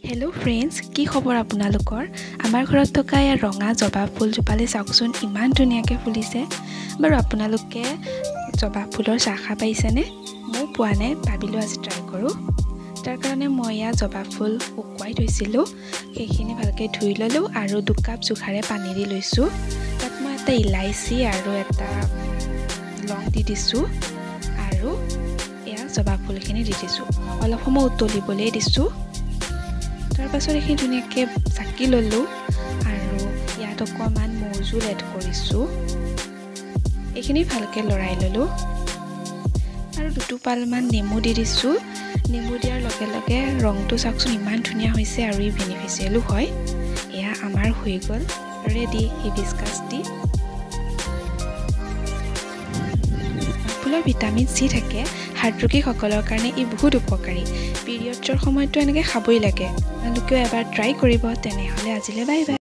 Hello' friends, কি খবৰ আপোনালোকৰ? আমাৰ ঘৰত থকা এই ৰঙা জবা ফুলজোপালে চাওকচোন ইমান ধুনীয়াকৈ ফুলিছে। বাৰু আপোনালোকে জবা ফুলৰ চাহ খাই পাইছেনে? মই পোৱা নাই, ভাবিলোঁ আজি ট্ৰাই কৰোঁ। তাৰ কাৰণে মই ইয়াত জবা ফুল শুকুৱাই থৈছিলোঁ, সেইখিনি ভালকৈ ধুই ল'লোঁ আৰু 2 কাপ জোখাৰে পানী দি লৈছোঁ। তাত মই এটা ইলাইচি আৰু এটা লং দি দিছোঁ আৰু এয়া জবা ফুলখিনি দি দিছোঁ। অলপ সময় উতলিবলৈ দিছোঁ। তাৰ পাছত এইখিনি ধুনীয়াকৈ চাকি ল'লোঁ আৰু ইয়াত অকণমান মৌজোল এড কৰিছোঁ। এইখিনি ভালকৈ লৰাই ল'লোঁ আৰু 2 টোপালমান নেমু দি দিছোঁ। নেমু দিয়াৰ লগে লগে ৰংটো চাওকচোন ইমান ধুনীয়া হৈছে আৰু ই বেনিফিচিয়েলো হয়। এয়া আমাৰ হৈ গ'ল ৰেডি হিবিস্কাছ টি। ফুলৰ ভিটামিন চি থাকে, হাৰ্ট ৰোগীসকলৰ কাৰণে ই বহুত উপকাৰী। পিৰিয়ডছৰ সময়তো এনেকৈ খাবই লাগে। আপোনালোকেও এবাৰ ট্ৰাই কৰিব। তেনেহ'লে আজিলৈ বাই বাই।